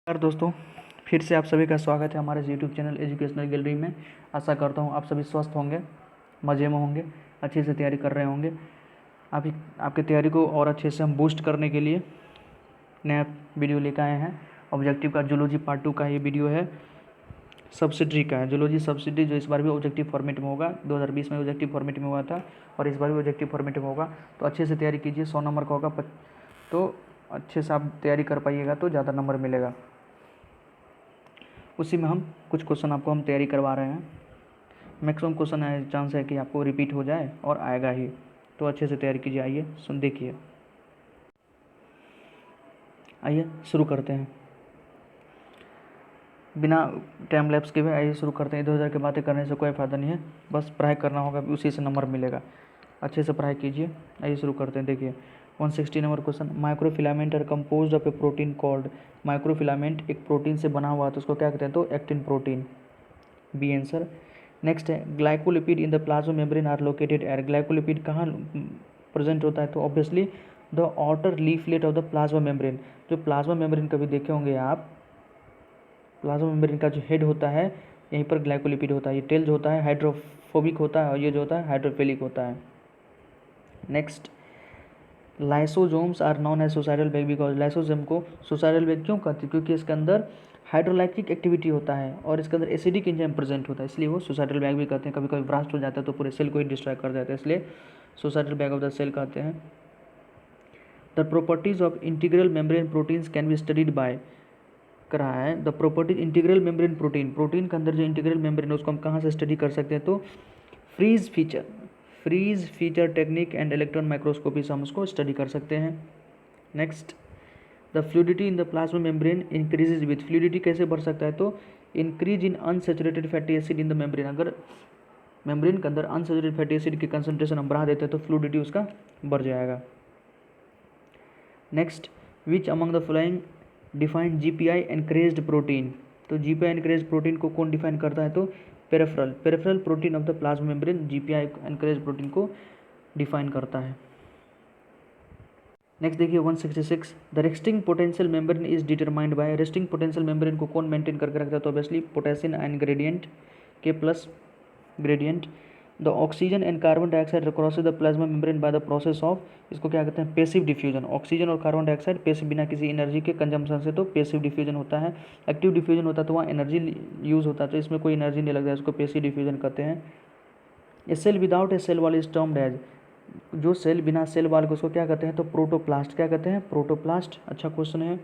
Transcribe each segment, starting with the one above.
नमस्कार दोस्तों, फिर से आप सभी का स्वागत है हमारे यूट्यूब चैनल एजुकेशनल गैलरी में। आशा करता हूँ आप सभी स्वस्थ होंगे, मज़े में होंगे, अच्छे से तैयारी कर रहे होंगे। आपकी तैयारी को और अच्छे से हम बूस्ट करने के लिए नया वीडियो लेकर आए हैं। ऑब्जेक्टिव का जूलॉजी पार्ट 2 का ये वीडियो है, सब्सिडरी का है। जूलॉजी सब्सिडरी जो इस बार भी ऑब्जेक्टिव फॉर्मेट में होगा। 2020 में ऑब्जेक्टिव फॉर्मेट में हुआ था और इस बार भी ऑब्जेक्टिव फॉर्मेट में होगा। तो अच्छे से तैयारी कीजिए। 100 नंबर का होगा, तो अच्छे से आप तैयारी कर पाइएगा तो ज़्यादा नंबर मिलेगा। उसी में हम कुछ क्वेश्चन आपको हम तैयारी करवा रहे हैं। मैक्सिमम क्वेश्चन है, चांस है कि आपको रिपीट हो जाए और आएगा ही, तो अच्छे से तैयारी कीजिए। आइए देखिए, आइए शुरू करते हैं बिना टाइम लैप्स के भी। आइए शुरू करते हैं। इधर उधर की बातें करने से कोई फ़ायदा नहीं है, बस पढ़ाई करना होगा, उसी से नंबर मिलेगा। अच्छे से पढ़ाई कीजिए। आइए शुरू करते हैं। देखिए 160 number question. Microfilament are composed of a protein called. Microfilament एक प्रोटीन से बना हुआ है, तो उसको क्या कहते हैं? तो actin protein. B answer. Next है glycolipid in the plasma membrane are located at. Glycolipid कहाँ प्रेजेंट होता है? तो obviously the outer leaflet of the plasma membrane. जो प्लाज्मा मेम्ब्रेन कभी देखे होंगे आप, प्लाज्मा मेम्ब्रेन का जो हेड होता है यहीं पर ग्लाइकोलिपिड होता है। ये टेल जो होता है हाइड्रोफोबिक होता है और ये जो होता है हाइड्रोफिलिक होता है। Next, lysosomes are non as suicidal bag because. Lysosome को सुसाइडल बैग क्यों कहते हैं? क्योंकि इसके अंदर हाइड्रोलाइटिक एक्टिविटी होता है और इसके अंदर एसिडिक एंजाइम प्रेजेंट होता है, इसलिए वो सुसाइडल बैग भी कहते हैं। कभी कभी ब्रास्ट हो जाता है तो पूरे सेल को ही डिस्ट्रॉय कर देता है, इसलिए suicidal bag of the cell कहते हैं। The properties of integral membrane proteins can be studied by कर रहा है। The properties integral membrane protein, protein के अंदर जो इंटीग्रल मेम्ब्रेन है उसको हम कहाँ से स्टडी कर सकते हैं? तो freeze fracture technique and electron microscopy से हम उसको स्टडी कर सकते हैं। Next, the fluidity in the plasma membrane increases with. Fluidity कैसे बढ़ सकता है? तो increase in unsaturated fatty acid in the membrane. अगर मेम्ब्रेन के अंदर अनसेचुरेटेड फैटी एसिड की कंसंट्रेशन हम बढ़ा देते हैं तो फ्लूडिटी उसका बढ़ जाएगा। Next, which among the following define GPI anchored protein. तो जीपीआई एनक्रेज्ड प्रोटीन को कौन डिफाइन करता है? तो peripheral protein of the plasma membrane GPI anchored protein को डिफाइन करता है। नेक्स्ट देखिए 166, the resting potential membrane is determined by. Resting potential membrane को कौन मेंटेन करके रखता है? तो ऑब्वियसली पोटेशियम आयन ग्रेडियंट के plus gradient. The oxygen and carbon dioxide crosses the plasma membrane by the process of, इसको क्या कहते हैं? Passive diffusion. ऑक्सीजन और कार्बन डाइऑक्साइड पैसिव, बिना किसी एनर्जी के कंजम्पशन से, तो पैसिव डिफ्यूजन होता है। एक्टिव डिफ्यूजन होता है तो वहाँ एनर्जी यूज होता है, तो इसमें कोई एनर्जी नहीं लगता है, इसको पैसिव डिफ्यूजन कहते हैं। A cell without a cell wall is termed as. जो सेल बिना सेल वाल को उसको क्या कहते हैं? तो प्रोटोप्लास्ट। क्या कहते हैं? प्रोटोप्लास्ट। अच्छा क्वेश्चन है।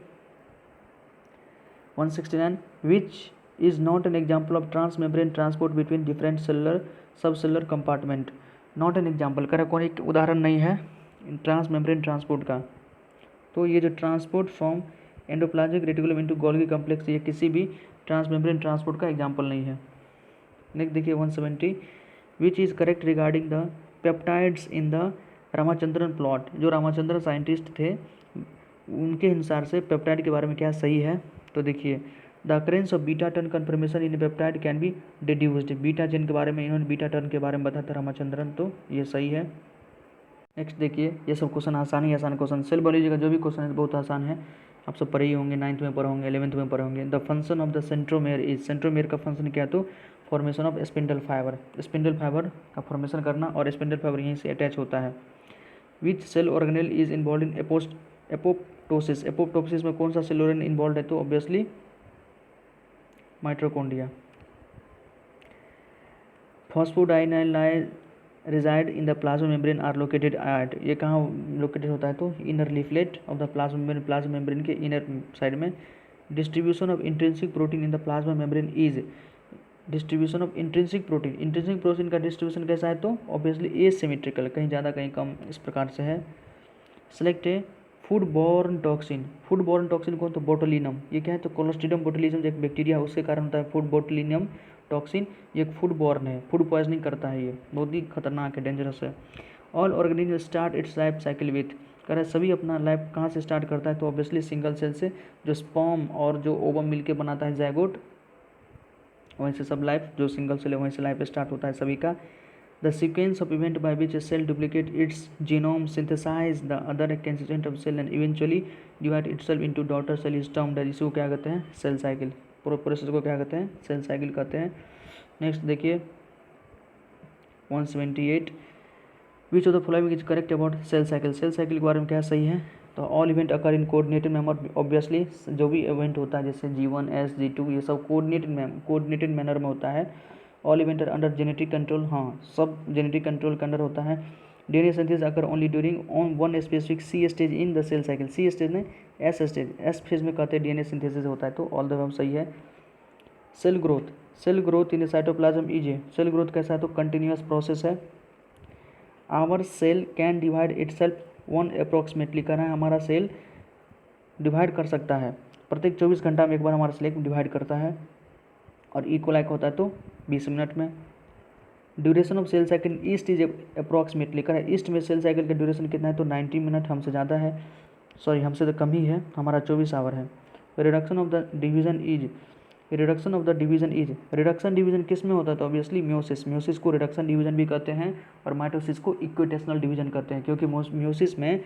169, which is not an example of trans membrane transport between different cellular sub cellular compartment. Not an example कह रहा कौन एक उदाहरण नहीं है ट्रांस मेम्ब्रेन ट्रांसपोर्ट का? तो ये जो transport from endoplasmic reticulum into Golgi complex, ये किसी भी ट्रांस मेम्ब्रेन ट्रांसपोर्ट का एग्जाम्पल नहीं है। नेक्स्ट देखिए 170, which is correct regarding the peptides in the Ramachandran plot. जो रामाचंद्रन साइंटिस्ट थे उनके अनुसार से पेप्टाइड के बारे में क्या सही है? तो देखिए the occurrence of beta turn conformation in peptide can be deduced. Beta chain के बारे में इन्होंने बीटा टर्न के बारे में बताया था रामाचंद्रन, तो ये सही है। नेक्स्ट देखिए, ये सब क्वेश्चन आसान ही आसान क्वेश्चन। सेल बायोलॉजी का जो भी क्वेश्चन है बहुत आसान है, आप सब पढ़े ही होंगे, 9th में पढ़े होंगे, 11th में पढ़े होंगे। The function of the centromere is. Centromere का फंक्शन क्या है? तो formation of spindle fibre. Spindle fibre का फॉर्मेशन करना, और स्पिंडल फाइबर यहीं से अटैच होता है। Which cell organelle is involve in apoptosis. Apoptosis में कौन सा सेल ऑर्गेनेल इन्वॉल्व है? तो obviously mitochondria. Phosphatidylinositide in the plasma membrane are located at. ये कहाँ लोकेटेड होता है? तो inner leaflet of the plasma membrane, plasma membrane के इनर साइड में। Distribution of intrinsic protein in the plasma membrane is. Distribution of intrinsic protein, intrinsic protein का distribution कैसा है? तो ऑब्वियसली एसिमेट्रिकल, कहीं ज़्यादा कहीं कम, इस प्रकार से है। सेलेक्ट है food borne toxin. Food borne toxin कौन? तो बोटुलिनम। ये क्या है? तो कोलोस्ट्रिडियम बोटुलिज्म जो एक बैक्टीरिया है उसके कारण होता है फूड बोटुलिनम टॉक्सिन। ये एक फूड बॉर्न है, फूड पॉइजनिंग करता है, ये बहुत ही खतरनाक है, डेंजरस है। All organism start it's life cycle with. कह रहा है सभी अपना लाइफ कहाँ से स्टार्ट करता है? तो ऑब्वियसली सिंगल सेल से। जो स्पर्म और जो ओवम मिलके बनाता है जाइगोट, वहीं से सब लाइफ, जो सिंगल सेल है वहीं से लाइफ स्टार्ट होता है सभी का। The sequence of event by which a cell duplicate its genome, synthesize the other constituent of cell and eventually divide itself into daughter cell is termed as, इसको क्या कहते हैं? Cell cycle. प्रोसेस को क्या कहते हैं? सेल साइकिल कहते हैं। नेक्स्ट देखिए 178, which of the following is correct about cell cycle. Cell cycle के बारे में क्या सही है? तो all event occur in coordinated manner, obviously जो भी इवेंट होता है जैसे G1 S G2 ये सब कोऑर्डिनेटेड मैनर में होता है। All event are under genetic control, हाँ सब जेनेटिक कंट्रोल के अंडर होता है। DNA synthesis occur only during on one specific C stage in the cell cycle, C stage में एस स्टेज, एस फेज में कहते हैं डीएनए सिंथेसिस होता है, तो ऑल द वे सही है। Cell growth, cell growth in cytoplasm is a, cell growth कैसा है? तो कंटिन्यूअस प्रोसेस है। Our cell can divide itself one approximately, कह रहा है हमारा सेल डिवाइड कर सकता है, प्रत्येक 24 घंटा में एक बार हमारा सेल डिवाइड करता है, और इक्वलाइक होता है तो 20 मिनट में। Duration of cell cycle yeast is approximately, कह रहा है ईस्ट में सेल साइकिल का ड्यूरेशन कितना है? तो 90 मिनट, हमसे ज़्यादा है, सॉरी हमसे तो कम ही है, हमारा 24 आवर है। Reduction of the division is, reduction of the division is, reduction division किस में होता है? तो ऑब्वियसली म्योसिस, म्योसिस को रिडक्शन डिवीजन भी कहते हैं और माइटोसिस को इक्विटेशनल डिवीजन कहते हैं, क्योंकि म्योसिस में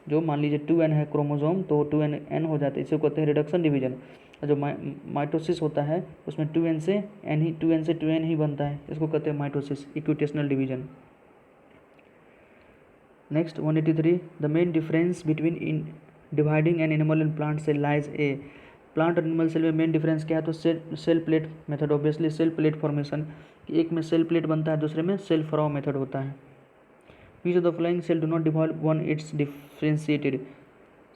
जो मान लीजिए 2n है क्रोमोसोम, तो 2n हो जाता है, इसे कहते हैं रिडक्शन डिवीजन। जो माइटोसिस होता है उसमें 2n से n 2n ही बनता है, इसको कहते हैं mitosis, equational division. Next 183, the main difference between in dividing an animal and plant cell lies a, plant और एनिमल सेल में मेन डिफरेंस क्या है? तो cell plate method, obviously cell plate formation, एक में सेल प्लेट बनता है, दूसरे में सेल फ्रॉ मेथड होता है। Which of the following cell do not divide one its differentiated,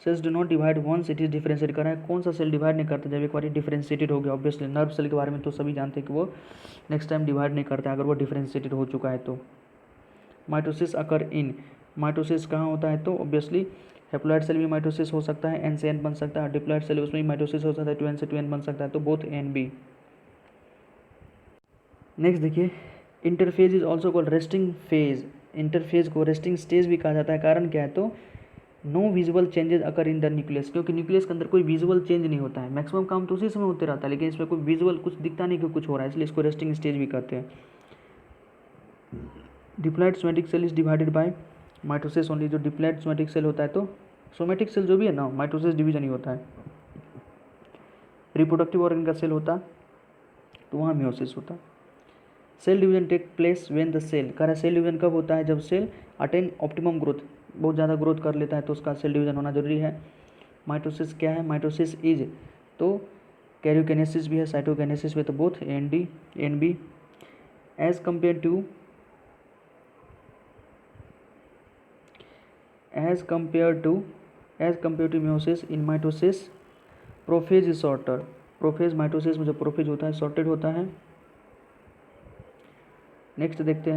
cells do not divide once it is differentiate, कर रहा है कौन सा सेल डिवाइड नहीं करता जब एक बार डिफरेंशिएटेड हो गया? ऑब्वियसली नर्व सेल के बारे में तो सभी जानते हैं कि वो नेक्स्ट टाइम डिवाइड नहीं करता अगर वो डिफरेंशिएटेड हो चुका है तो। माइटोसिस अकर इन, माइटोसिस कहाँ होता है? तो ऑब्वियसली हेप्लॉइड सेल में माइटोसिस हो सकता है, एन से एन बन सकता है, डिप्लॉइड सेल उसमें भी माइटोसिस हो सकता है, 2n से 2n बन सकता है, तो बोथ एन बी। नेक्स्ट देखिए interphase is also called resting phase, interphase को रेस्टिंग स्टेज भी कहा जाता है, कारण क्या है? तो no visual changes occur in the nucleus, क्योंकि न्यूक्लियस के अंदर कोई विजुअल चेंज नहीं होता है, मैक्सिमम काम तो उसी समय होते रहता है, लेकिन इसमें कोई विजुअल कुछ दिखता नहीं कि कुछ हो रहा है, इसलिए इसको रेस्टिंग स्टेज भी कहते हैं। Diploid somatic cell is divided by mitosis only, जो डिप्लॉइड सोमेटिक सेल होता है तो सोमेटिक सेल जो भी है ना माइटोसिस डिवीजन ही होता है। रिप्रोडक्टिव ऑर्गन का सेल होता तो वहाँ म्योसिस होता। Cell division take place when the cell, कह रहा है सेल डिवीजन कब होता है? जब सेल अटेन ऑप्टिमम ग्रोथ, बहुत ज़्यादा ग्रोथ कर लेता है तो उसका सेल डिवीजन होना जरूरी है। माइटोसिस क्या है? माइटोसिस इज तो कैरियोकाइनेसिस भी है, साइटोकाइनेसिस भी है, तो both and B. As compare to meiosis in mitosis prophase is shorter, prophase mitosis में जो प्रोफेज होता है शॉर्टेड होता है। नेक्स्ट देखते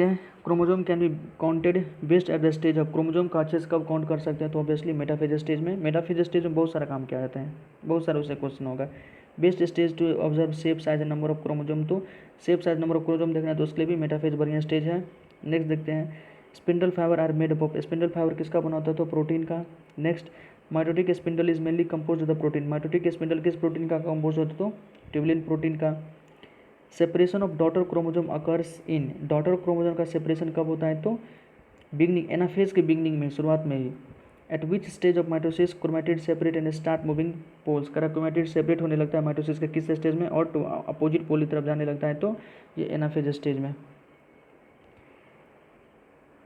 हैं chromosome can be counted best at the stage of, chromosome का अच्छे से कब काउंट कर सकते हैं? तो ऑब्वियसली मेटाफेज स्टेज में, मेटाफेज स्टेज में बहुत सारा काम किया जाता है, बहुत सारा उससे क्वेश्चन होगा। Best stage to observe shape size and number of chromosome, तो shape size number of chromosome देखना है तो उसके लिए भी मेटाफेज बढ़िया स्टेज है। नेक्स्ट देखते हैं spindle fibre are made up of, spindle fibre किसका बना होता है? तो प्रोटीन का। Next mitotic spindle is mainly compose of the protein, mitotic spindle किस प्रोटीन का कंपोज होता है? तो ट्यूबुलिन प्रोटीन का। Separation of daughter chromosome occurs in, daughter chromosome का सेपरेशन कब होता है? तो बिगनिंग, एनाफेज के बिगनिंग में, शुरुआत में ही। At which stage of mitosis chromatid separate and start moving poles, करा क्रोमेटिड सेपरेट होने लगता है माइटोसिस के किस स्टेज में और अपोजिट पोल की तरफ जाने लगता है? तो ये एनाफेज स्टेज में।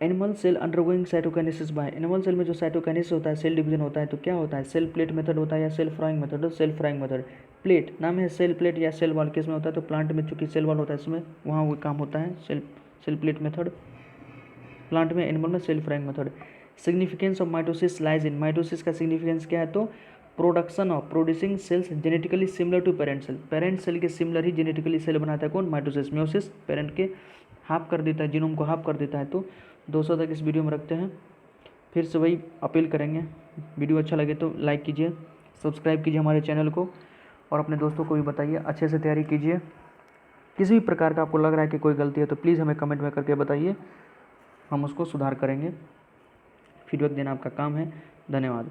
Animal cell undergoing cytokinesis by, animal cell में जो साइटोकाइनेसिस होता है, सेल डिवीजन होता है, तो क्या होता है? सेल प्लेट मेथड होता है या cell furrowing method? Cell furrowing method. Plate नाम है, सेल प्लेट या सेल वॉल किस में होता है? तो प्लांट में चूंकि सेल वॉल होता है इसमें वहाँ वो काम होता है सेल प्लेट मेथड प्लांट में, एनिमल में cell furrowing method. Significance of mitosis lies in, mitosis का सिग्निफिकेंस क्या है? तो production of producing cells genetically similar to parent cell, parent cell के सिमिलर ही जेनेटिकली सेल बनाता है कौन? माइटोसिस। म्योसिस पेरेंट के हाफ कर देता है, जीनोम को हाफ कर देता है। तो 200 तक इस वीडियो में रखते हैं, फिर से वही अपील करेंगे, वीडियो अच्छा लगे तो लाइक कीजिए, सब्सक्राइब कीजिए हमारे चैनल को और अपने दोस्तों को भी बताइए, अच्छे से तैयारी कीजिए। किसी भी प्रकार का आपको लग रहा है कि कोई गलती है तो प्लीज़ हमें कमेंट में करके बताइए, हम उसको सुधार करेंगे। फीडबैक देना आपका काम है। धन्यवाद।